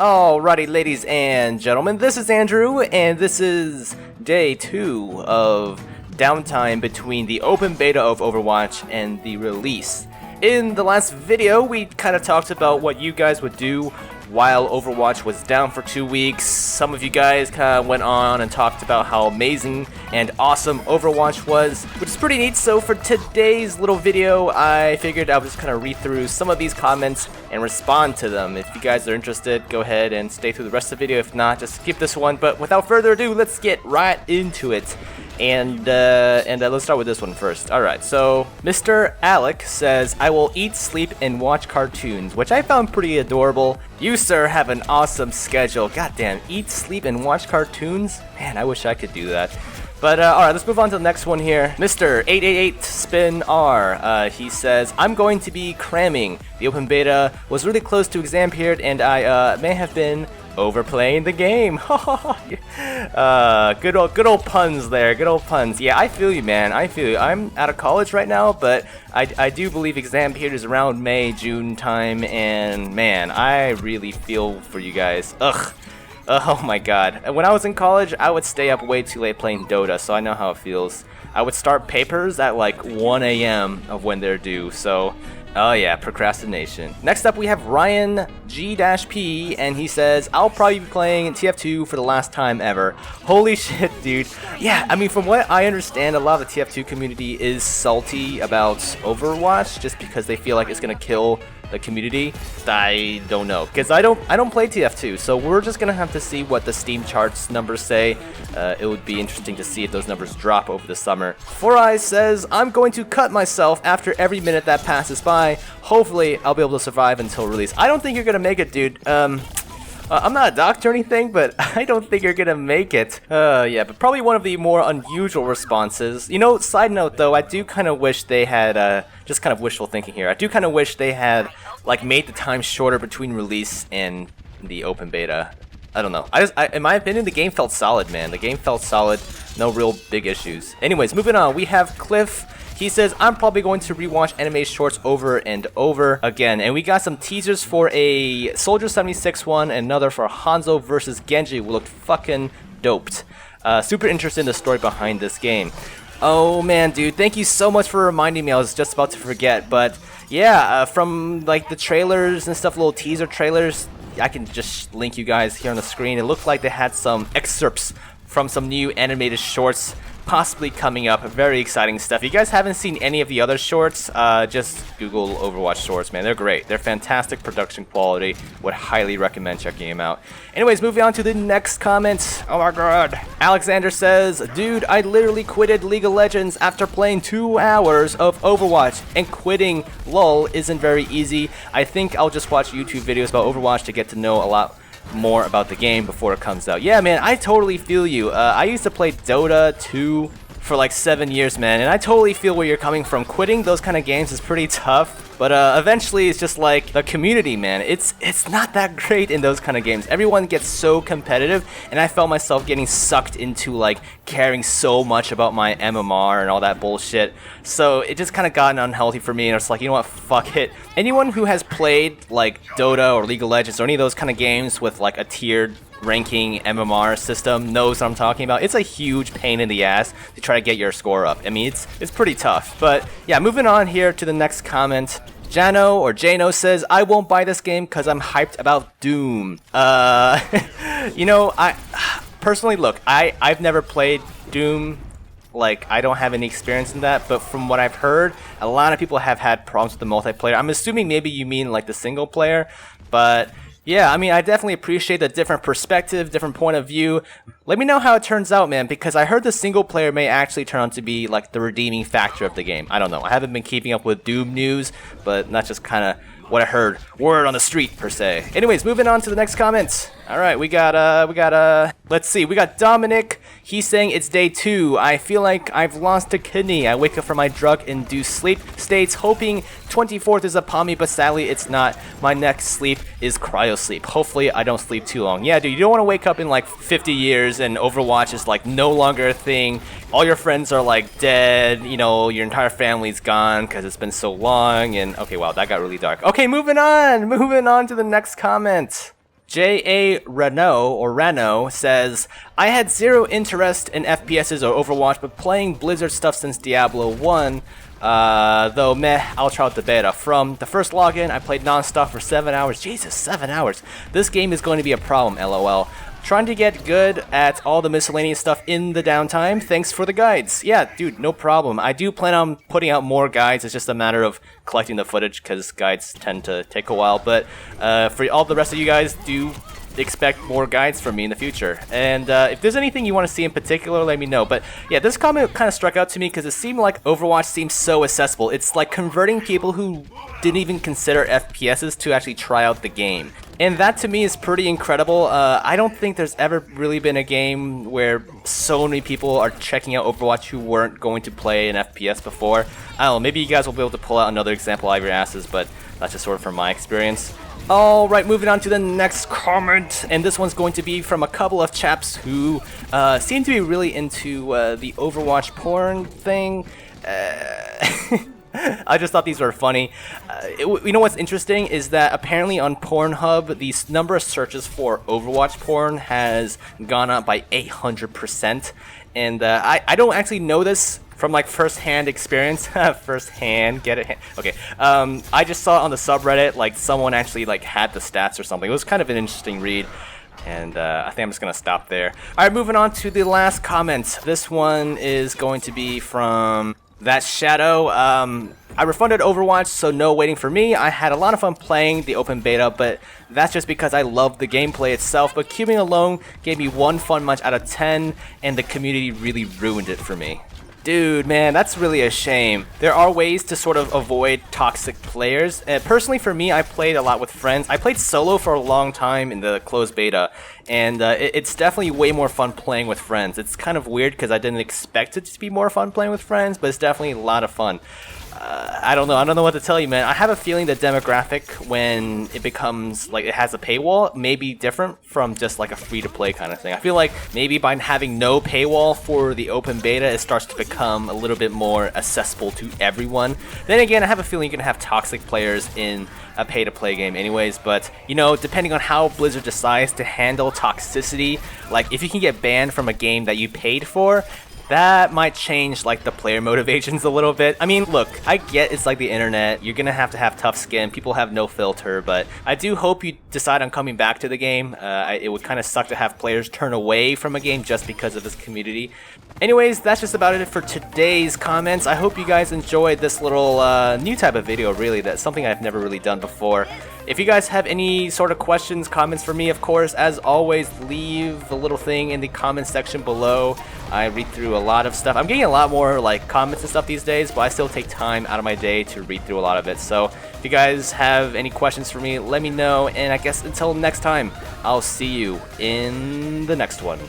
Alrighty, ladies and gentlemen, this is Andrew, and this is day 2 of downtime between the open beta of Overwatch and the release. In the last video, we kind of talked about what you guys would do while Overwatch was down for 2 weeks. Some of you guys kind of went on and talked about how amazing and awesome Overwatch was, which is pretty neat. So for today's little video, I figured I would just kind of read through some of these comments and respond to them. If you guys are interested, go ahead and stay through the rest of the video. If not, just skip this one. But without further ado, let's get right into it. And let's start with this one first. Alright, so Mr. Alec says, I will eat, sleep, and watch cartoons, which I found pretty adorable. You, sir, have an awesome schedule. Goddamn, eat, sleep, and watch cartoons? Man, I wish I could do that. But, alright, let's move on to the next one here. Mr. 888 Spin R, he says, I'm going to be cramming. The open beta was really close to exam period, and I may have been overplaying the game. Good old puns there. Good old puns. Yeah, I feel you, man. I feel you. I'm out of college right now, but I do believe exam period is around May, June time, and man, I really feel for you guys. Ugh. Oh my god. When I was in college, I would stay up way too late playing Dota, so I know how it feels. I would start papers at like 1 a.m. of when they're due, so oh yeah, procrastination. Next up we have Ryan G-P, and he says, I'll probably be playing TF2 for the last time ever. Holy shit, dude. Yeah, I mean, from what I understand, a lot of the TF2 community is salty about Overwatch just because they feel like it's gonna kill the community. I don't know, because I don't play TF2, so we're just gonna have to see what the Steam charts numbers say. It would be interesting to see if those numbers drop over the summer. Four Eyes says, I'm going to cut myself after every minute that passes by. Hopefully I'll be able to survive until release. I don't think you're gonna make it, dude. I'm not a doctor or anything, but I don't think you're gonna make it. Yeah, but probably one of the more unusual responses. You know, side note though, I do kind of wish they had, just kind of wishful thinking here, I do kind of wish they had, like, made the time shorter between release and the open beta. I don't know. In my opinion, the game felt solid, man. The game felt solid. No real big issues. Anyways, moving on, we have Cliff. He says, I'm probably going to rewatch anime shorts over and over again. And we got some teasers for a Soldier 76 one and another for Hanzo versus Genji. We looked fucking doped. Super interested in the story behind this game. Oh man, dude, thank you so much for reminding me. I was just about to forget. But yeah, from like the trailers and stuff, little teaser trailers, I can just link you guys here on the screen. It looked like they had some excerpts from some new animated shorts possibly coming up. Very exciting stuff. If you guys haven't seen any of the other shorts, just Google Overwatch shorts, man. They're great. They're fantastic production quality. Would highly recommend checking them out. Anyways, moving on to the next comment. Oh my god. Alexander says, dude, I literally quitted League of Legends after playing 2 hours of Overwatch, and quitting LOL isn't very easy. I think I'll just watch YouTube videos about Overwatch to get to know a lot more about the game before it comes out. Yeah, man, I totally feel you. I used to play Dota 2 for like 7 years, man, and I totally feel where you're coming from. Quitting those kind of games is pretty tough, but eventually it's just like the community, man. It's not that great in those kind of games. Everyone gets so competitive, and I felt myself getting sucked into like caring so much about my MMR and all that bullshit. So it just kind of got unhealthy for me, and it's like, you know what, fuck it. Anyone who has played like Dota or League of Legends or any of those kind of games with like a tiered ranking MMR system knows what I'm talking about. It's a huge pain in the ass to try to get your score up. I mean, it's pretty tough. But yeah, moving on here to the next comment. Jano or Jano says, I won't buy this game because I'm hyped about Doom. You know, I personally, look, I've never played Doom. Like, I don't have any experience in that, but from what I've heard, a lot of people have had problems with the multiplayer. I'm assuming maybe you mean like the single player, but yeah, I mean, I definitely appreciate the different perspective, different point of view. Let me know how it turns out, man, because I heard the single player may actually turn out to be like the redeeming factor of the game. I don't know. I haven't been keeping up with Doom news, but that's just kind of what I heard, word on the street per se. Anyways, moving on to the next comment. All right, we got let's see, we got Dominic. He's saying it's day 2. I feel like I've lost a kidney. I wake up from my drug-induced sleep states, hoping 24th is upon me, but sadly it's not. My next sleep is cryo sleep. Hopefully I don't sleep too long. Yeah, dude, you don't want to wake up in like 50 years and Overwatch is like no longer a thing. All your friends are like dead, you know, your entire family's gone because it's been so long, and okay, wow, that got really dark. Okay, moving on to the next comment. J.A. Rano says, I had zero interest in FPSs or Overwatch, but playing Blizzard stuff since Diablo 1, though meh, I'll try out the beta. From the first login, I played non-stop for 7 hours. Jesus, 7 hours. This game is going to be a problem, lol. Trying to get good at all the miscellaneous stuff in the downtime. Thanks for the guides. Yeah, dude, no problem. I do plan on putting out more guides. It's just a matter of collecting the footage because guides tend to take a while. But for all the rest of you guys, do expect more guides from me in the future. And if there's anything you want to see in particular, let me know. But yeah, this comment kind of struck out to me because it seemed like Overwatch seems so accessible. It's like converting people who didn't even consider FPSs to actually try out the game. And that to me is pretty incredible. I don't think there's ever really been a game where so many people are checking out Overwatch who weren't going to play an FPS before. I don't know, maybe you guys will be able to pull out another example out of your asses, but that's just sort of from my experience. Alright, moving on to the next comment, and this one's going to be from a couple of chaps who seem to be really into the Overwatch porn thing. I just thought these were funny. You know what's interesting is that apparently on Pornhub, the number of searches for Overwatch porn has gone up by 800%. And I don't actually know this from like first-hand experience. First-hand, get it? Okay. I just saw on the subreddit like someone actually like had the stats or something. It was kind of an interesting read. And I think I'm just going to stop there. Alright, moving on to the last comment. This one is going to be from That Shadow. I refunded Overwatch, so no waiting for me. I had a lot of fun playing the open beta, but that's just because I love the gameplay itself. But queuing alone gave me 1 fun match out of 10, and the community really ruined it for me. Dude, man, that's really a shame. There are ways to sort of avoid toxic players. Personally, for me, I played a lot with friends. I played solo for a long time in the closed beta, and it's definitely way more fun playing with friends. It's kind of weird because I didn't expect it to be more fun playing with friends, but it's definitely a lot of fun. I don't know what to tell you, man. I have a feeling that Demographic, when it becomes like it has a paywall, may be different from just like a free-to-play kind of thing. I feel like maybe by having no paywall for the open beta, it starts to become a little bit more accessible to everyone. Then again, I have a feeling you're gonna have toxic players in a pay-to-play game anyways, but you know, depending on how Blizzard decides to handle toxicity, like if you can get banned from a game that you paid for, that might change like the player motivations a little bit. I mean, look, I get it's like the internet. You're gonna have to have tough skin. People have no filter, but I do hope you decide on coming back to the game. It would kind of suck to have players turn away from a game just because of this community. Anyways, that's just about it for today's comments. I hope you guys enjoyed this little new type of video, really. That's something I've never really done before. If you guys have any sort of questions, comments for me, of course, as always, leave the little thing in the comment section below. I read through a lot of stuff. I'm getting a lot more like comments and stuff these days, but I still take time out of my day to read through a lot of it. So if you guys have any questions for me, let me know. And I guess until next time, I'll see you in the next one.